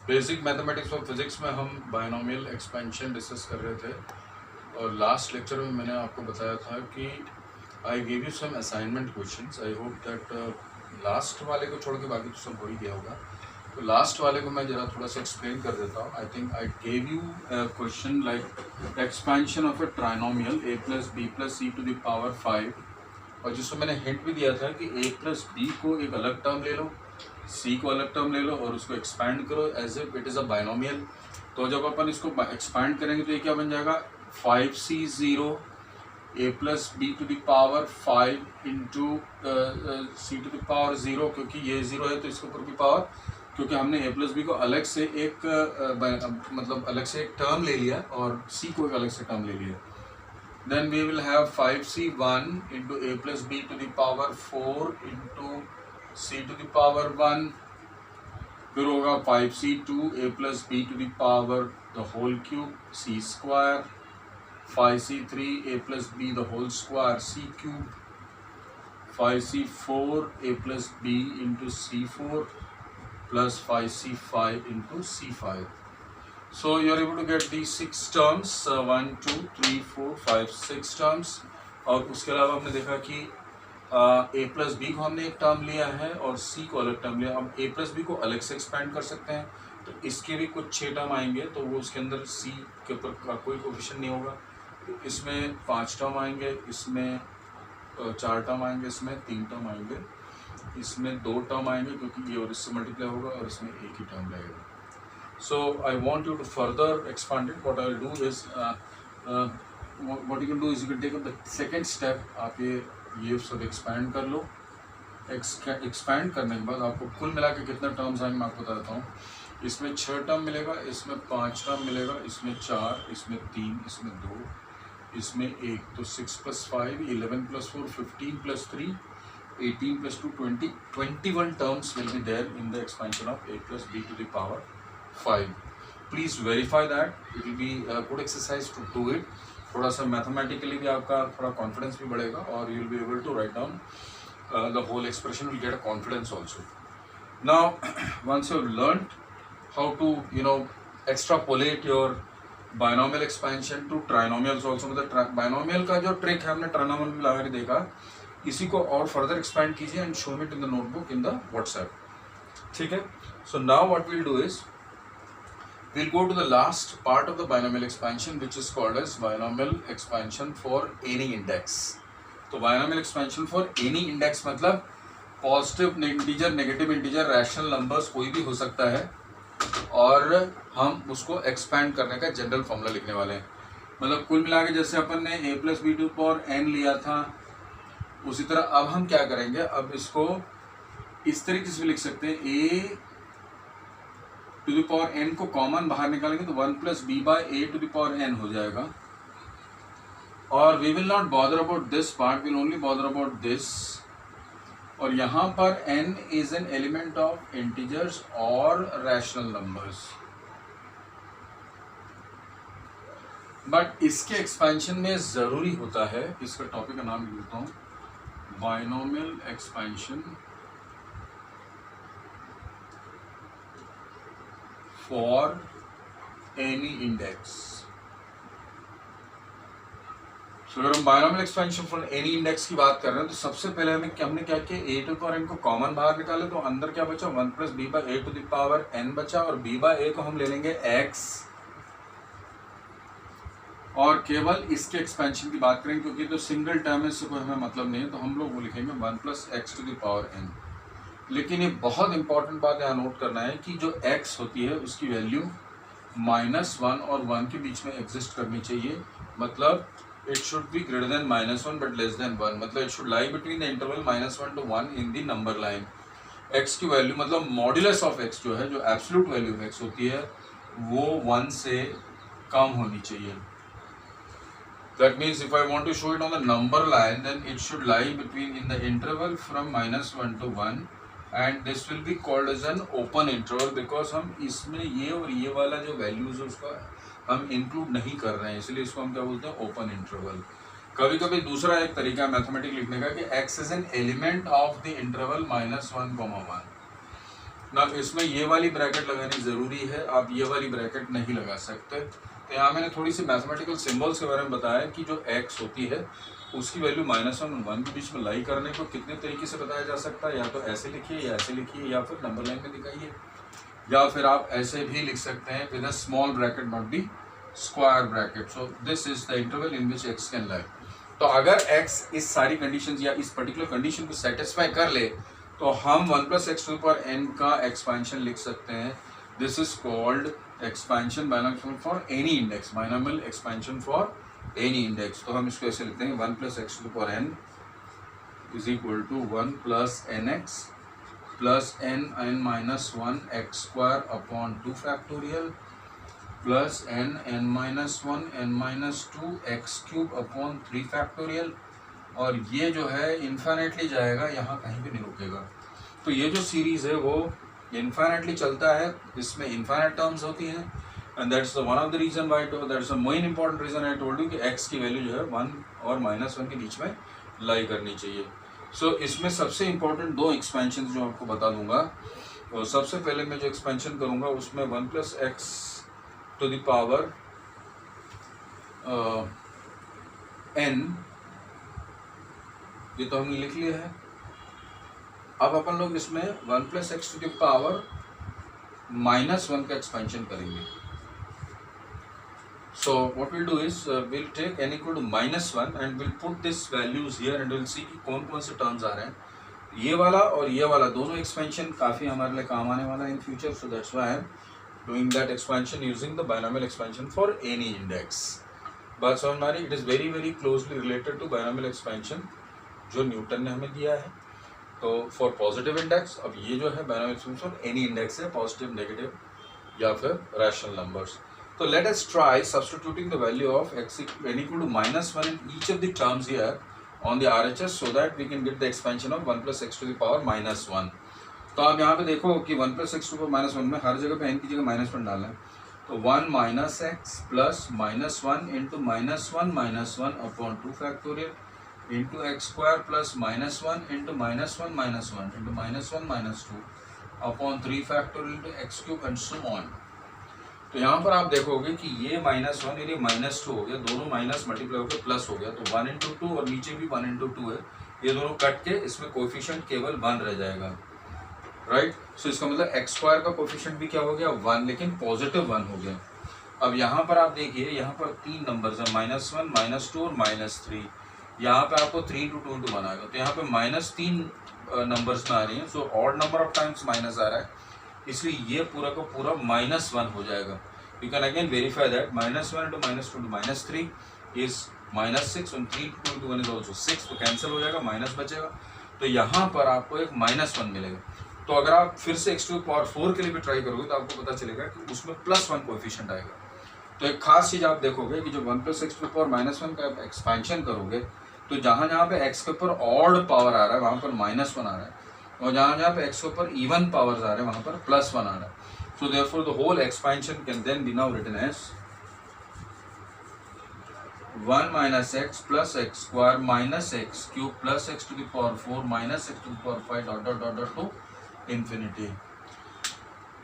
Basic mathematics और physics में हम बायनोमियल एक्सपेंशन डिस्कस कर रहे थे और लास्ट लेक्चर में मैंने आपको बताया था कि I give you some assignment questions. I hope that last वाले को छोड़ के बाकी तो सब हो ही गया होगा। तो लास्ट वाले को मैं ज़रा थोड़ा सा एक्सप्लेन कर देता हूँ। I think I gave you question like expansion of a trinomial a plus B plus C to the power 5, और जिसमें मैंने हिंट भी दिया था कि a प्लस बी को एक अलग टर्म ले लो, c को अलग टर्म ले लो और उसको एक्सपैंड करो as if it is a binomial. तो जब अपन इसको एक्सपैंड करेंगे तो ये क्या बन जाएगा, 5c0 a plus B to the power 5 into C to the power 0, क्योंकि ये 0 है तो इसके ऊपर की पावर, क्योंकि हमने a प्लस बी को अलग से एक मतलब अलग से एक टर्म ले लिया और c को एक अलग से टर्म ले लिया। Then we will have 5c1 into a plus b to the power 4 into c to the power 1, फिर होगा 5c2 a plus b to the power the whole cube c square, 5c3 a plus b the whole square c cube, 5c4 a plus b into c4 plus 5c5 into c5. So you are able to get these 6 terms, 1 2 3 4 5 6 terms। और उसके अलावा हमने देखा कि a plus B को हमने एक term लिया है और c को अलग टर्म लिया। हम a प्लस बी को अलग से एक्सपेंड कर सकते हैं, तो इसके भी कुछ 6 टर्म आएंगे, तो वो उसके अंदर c के ऊपर का कोई कोफिशिएंट नहीं होगा। तो इसमें 5 टर्म आएंगे, इसमें 4 टर्म आएंगे, इसमें 3 टर्म आएंगे, इसमें 2 टर्म आएंगे क्योंकि ये और इससे मल्टीप्लाई होगा, और इसमें एक ही टर्म रहेगा। So I want you to further expand it. What I will do is, what you can do is you can take up the second step. आप ये सब expand कर लो। expand करने के बाद आपको कुल मिला के कितना टर्म्स आएंगे मैं आपको बता देता हूँ। इसमें 6 टर्म मिलेगा, इसमें 5 टर्म मिलेगा, इसमें 4, इसमें 3, इसमें 2, इसमें 1, तो 6 + 5 11 + 4 15 + 3 18 + 2 20 21 terms will be there in the expansion of a plus b to the power 5. Please verify that. It will be a good exercise to do it. थोड़ा सा मैथमेटिकली भी आपका थोड़ा कॉन्फिडेंस भी बढ़ेगा और you will be able to write down the whole expression. Will get a confidence also. Now once you have learned how to extrapolate your binomial expansion to trinomials also, मतलब binomial का जो trick है हमने trinomial में लगा के देखा, इसी को और फर्दर एक्सपैंड कीजिए and show it in the notebook in the WhatsApp. ठीक है। So now what we'll do is we'll go to the last part of the binomial expansion, which is called as binomial expansion for any index. तो binomial expansion for any index मतलब positive integer, negative integer, rational numbers कोई भी हो सकता है, और हम उसको एक्सपैंड करने का जनरल फॉर्मूला लिखने वाले हैं। मतलब कुल मिला के जैसे अपन ने a plus B to power n लिया था, उसी तरह अब हम क्या करेंगे, अब इसको इस तरीके से लिख सकते हैं, a to the power n को कॉमन बाहर निकालेंगे तो 1 + b by a to the power n हो जाएगा। और we will not bother about this part, will only bother about this. और यहाँ पर n is an element of integers और रैशनल नंबर्स। बट इसके एक्सपेंशन में जरूरी होता है, इसका टॉपिक का नाम लिख देता हूँ, binomial expansion for any index। So अगर हम binomial expansion for any index की बात कर रहे हैं तो सबसे पहले हमने क्या किया, a टू पावर n को कॉमन बाहर निकाले, तो अंदर क्या बचा, 1 + b by a to the power n बचा, और b by a को हम ले लेंगे x, और केवल इसके एक्सपेंशन की बात करेंगे क्योंकि तो सिंगल टर्म है, इससे कोई हमें मतलब नहीं है, तो हम लोग वो लिखेंगे 1 + x to the power n। लेकिन ये बहुत इंपॉर्टेंट बात यहाँ नोट करना है कि जो x होती है उसकी वैल्यू -1 और 1 के बीच में एग्जिस्ट करनी चाहिए। मतलब it should be greater than -1 but less than 1, मतलब it should lie between the interval -1 to 1 in the number line. x की वैल्यू मतलब मॉड्यूलस ऑफ x जो है, जो एब्सोल्यूट वैल्यू ऑफ x होती है, वो 1 से कम होनी चाहिए। That means if I want to show it on the number line, then it should lie between in the interval from -1 to 1, and this will be called as an open interval because हम इसमें ये और ये वाला जो values है उसका हम इंक्लूड नहीं कर रहे हैं, इसलिए इसको हम क्या बोलते हैं, ओपन इंटरवल। कभी कभी दूसरा एक तरीका मैथमेटिक लिखने का कि x is an element of the interval -1, 1। ना इसमें ये वाली ब्रैकेट लगानी ज़रूरी है, आप ये वाली ब्रैकेट नहीं लगा सकते। तो यहाँ मैंने थोड़ी सी मैथमेटिकल सिंबल्स के बारे में बताया कि जो x होती है उसकी वैल्यू -1 और 1 के बीच में लाई करने को कितने तरीके से बताया जा सकता है, या तो ऐसे लिखिए या ऐसे लिखिए या फिर नंबर लाइन में दिखाइए, या फिर आप ऐसे भी लिख सकते हैं with a small bracket not the square bracket. So this is the interval in which x can lie. तो अगर x इस सारी कंडीशंस या इस पर्टिकुलर कंडीशन को सेटिस्फाई कर ले तो हम 1 + x⁴n का एक्सपेंशन लिख सकते हैं। This is called expansion binomial for any index, binomial expansion for any index. तो हम इसको ऐसे लिखते हैं 1 + x⁴n is equal to 1 + nx plus n(n-1) x² upon 2 factorial plus n(n-1) n-2 x³ upon 3 factorial, और ये जो है इन्फिनिटली जाएगा, यहाँ कहीं भी नहीं रुकेगा। तो ये जो सीरीज़ है वो इन्फिनिटली चलता है, इसमें इन्फिनिट टर्म्स होती हैं, and that's one of the reason why that's the main important reason I told you कि x की वैल्यू जो है 1 और -1 के बीच में लाई करनी चाहिए। सो इसमें सबसे इम्पोर्टेंट 2 एक्सपेंशन जो आपको बता दूंगा, और सबसे पहले मैं जो एक्सपेंशन करूंगा उसमें 1 + x⁴ n, ये तो हमने लिख लिया है। अब अपन लोग इसमें 1 + x⁴ -1 का एक्सपेंशन करेंगे। So what we'll do is we'll take n equal to -1 and we'll put this values here and we'll see कि कौन कौन से टर्म्स आ रहे हैं। ये वाला और ये वाला दोनों एक्सपेंशन काफ़ी हमारे लिए काम आने वाला है in future, so that's why I'm doing that expansion using the binomial expansion for any index। बात समझ में आ रही? It is very very closely related to binomial expansion जो न्यूटन ने हमें दिया है। तो फॉर पॉजिटिव इंडेक्स, अब ये जो है binomial expansion for any index है, पॉजिटिव, नेगेटिव या फिर rational numbers. So let us try substituting the value of n equal to -1 in each of the terms here on the RHS so that we can get the expansion of 1 + x⁴ तो आप यहाँ पे देखो कि 1 + x⁴ में हर जगह पे n की जगह -1 डालना है। तो 1 - x plus -1 into -1 upon 2 factorial into x² plus -1 into -1 into -1 -2 upon 3 factorial into x³ and so on. तो यहाँ पर आप देखोगे कि ये -1 और ये -2 हो गया, दोनों माइनस मल्टीप्लाई होकर प्लस हो गया, तो 1 × 2 और नीचे भी 1 × 2 है, ये दोनों कट के इसमें कोफिशिएंट केवल 1 रह जाएगा, राइट। सो इसका मतलब x² का कोफिशिएंट भी क्या हो गया 1, लेकिन पॉजिटिव 1 हो गया। अब यहाँ पर आप देखिए, यहाँ पर 3 नंबर्स हैं, -1 -2 और -3। यहाँ पे आपको 3 × 2 × 1 आएगा, तो यहाँ पे -3 नंबर्स में आ रही हैं। So odd number of times minus आ रहा है, इसलिए ये पूरा का पूरा -1 हो जाएगा। You can again verify that -1 × -2 × -3 is -6 और 3 × 2 × 1 इज ऑल्सो 6, तो कैंसिल हो जाएगा, माइनस बचेगा। तो यहाँ पर आपको एक -1 मिलेगा। तो अगर आप फिर से x⁴ के लिए भी ट्राई करोगे तो आपको पता चलेगा कि उसमें +1 कोएफिशिएंट आएगा। तो एक खास चीज़ आप देखोगे कि जब 1 + x⁴ -1 का एक्सपेंशन करोगे तो जहाँ जहाँ पे x के ऊपर ऑड पावर आ रहा है वहाँ पर -1 आ रहा है, और जहाँ जहाँ पे x के ऊपर इवन पावर्स आ रहे हैं वहाँ पर +1 आ रहा है। So therefore the whole expansion can then be now written as 1 - x plus x² -x³ plus x⁴ minus x⁴ to infinity.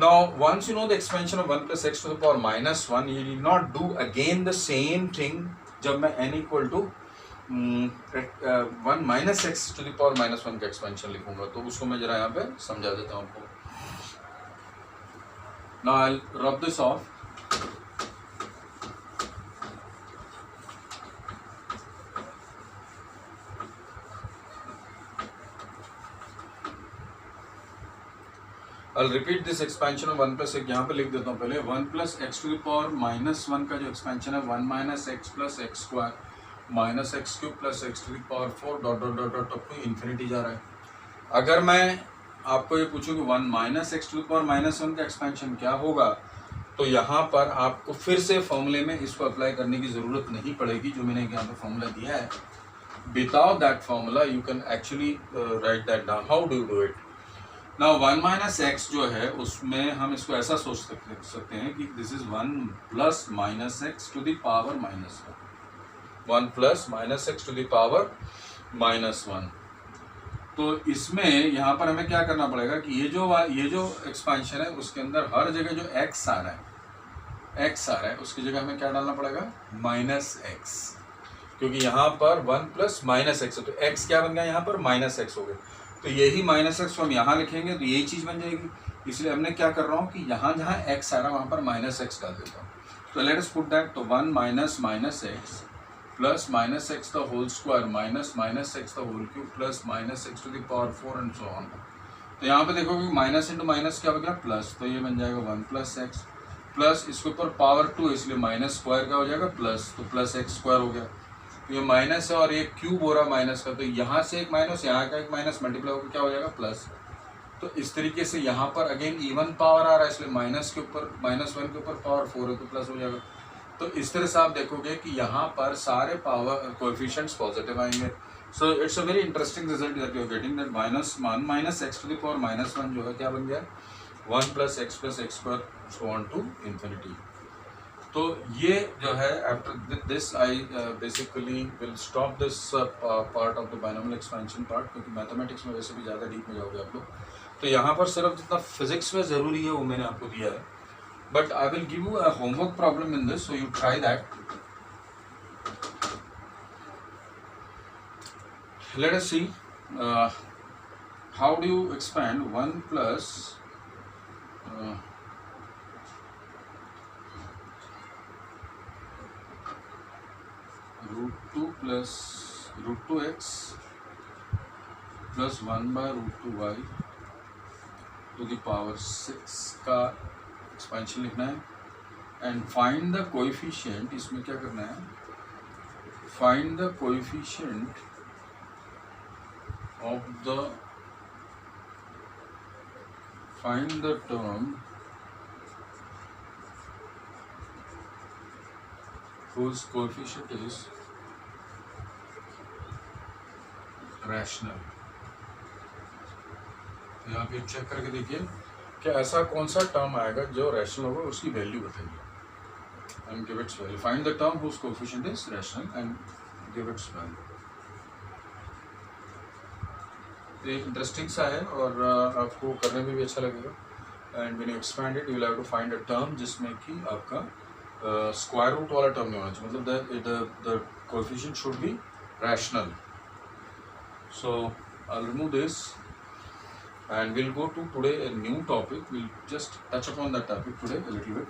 Now once you know the expansion of 1 + x⁴ -1, you need not do again the same thing जब मैं n equal to 1 - x⁴ -1 का expansion लिखूंगा, तो उसको मैं जरा यहाँ पे समझा देता हूँ आपको। Now I'll rub this off. I'll repeat this expansion of 1 + x, यहाँ पे लिख देता हूँ पहले। 1 + x⁴ -1 का जो एक्सपेंशन है 1 - x plus x² minus x³ plus x⁴ dot to infinity जा रहा है। अगर मैं आपको ये पूछूं कि 1 - x⁴ -1 का एक्सपेंशन क्या होगा, तो यहाँ पर आपको फिर से फॉर्मूले में इसको अप्लाई करने की ज़रूरत नहीं पड़ेगी, जो मैंने यहाँ पे फॉर्मूला दिया है। Without that formula you can actually right that down. How do you do it? Now 1 - x जो है उसमें हम इसको ऐसा सोच सकते हैं कि दिस इज 1 + -x⁴ -1 1 + -x⁴ -1। तो इसमें यहाँ पर हमें क्या करना पड़ेगा कि ये जो एक्सपेंशन है उसके अंदर हर जगह जो x आ रहा है उसकी जगह हमें क्या डालना पड़ेगा, -x, क्योंकि यहाँ पर 1 प्लस माइनस एक्स है, तो x क्या बन गया यहाँ पर -x हो गया, तो यही -x को हम यहाँ लिखेंगे तो यही चीज़ बन जाएगी। इसलिए हमने क्या कर रहा हूँ कि यहाँ जहाँ x आ रहा है वहाँ पर -x डाल देता हूँ। तो लेट अस पुट दैट, तो 1 minus -x plus -x the whole square minus -x the whole cube plus -x to the power 4 and so on. तो यहाँ पे देखोगे माइनस इंटू माइनस क्या हो गया प्लस, तो ये बन जाएगा 1 प्लस x प्लस इसके ऊपर पावर 2 इसलिए माइनस स्क्वायर क्या हो जाएगा प्लस, तो प्लस x स्क्वायर हो गया। तो ये माइनस है और ये क्यूब हो रहा है माइनस का, तो यहाँ से एक माइनस यहाँ का एक माइनस मल्टीप्लाई होकर क्या हो जाएगा प्लस। तो इस तरीके से यहाँ पर अगेन इवन पावर आ रहा है इसलिए माइनस के ऊपर -1 के ऊपर पावर 4 है तो प्लस हो जाएगा। तो इस तरह से आप देखोगे कि यहाँ पर सारे पावर कोएफिशिएंट्स पॉजिटिव आएंगे। So it's a very interesting result that you are getting, that -1 minus x to the power -1 जो है क्या बन गया 1 plus x square so on to infinity. तो ये जो है after this I basically will stop this part of the binomial expansion part, क्योंकि मैथमेटिक्स में वैसे भी ज़्यादा डीप में जाओगे आप लोग। तो यहाँ पर सिर्फ जितना फिजिक्स में ज़रूरी है वो मैंने आपको दिया है, but I will give you a homework problem in this, so you try that. Let us see how do you expand 1 plus √2 plus √2x plus 1 by √2y to the power 6 का expansion लिखना है and find the coefficient. इसमें क्या करना है, find the coefficient of the term whose coefficient is rational। यहाँ पे check करके देखिए कि ऐसा कौन सा टर्म आएगा जो रैशनल होगा, उसकी वैल्यू बताइए and give its value. Find the term whose coefficient is rational and give its value. ये इंटरेस्टिंग सा है और आपको करने में भी अच्छा लगेगा। And when you expand it you will have to find a term जिसमें कि आपका स्क्वायर रूट वाला टर्म नहीं होना चाहिए, मतलब the coefficient should be rational. So I will remove this and we'll go to today a new topic. We'll just touch upon that topic today a little bit.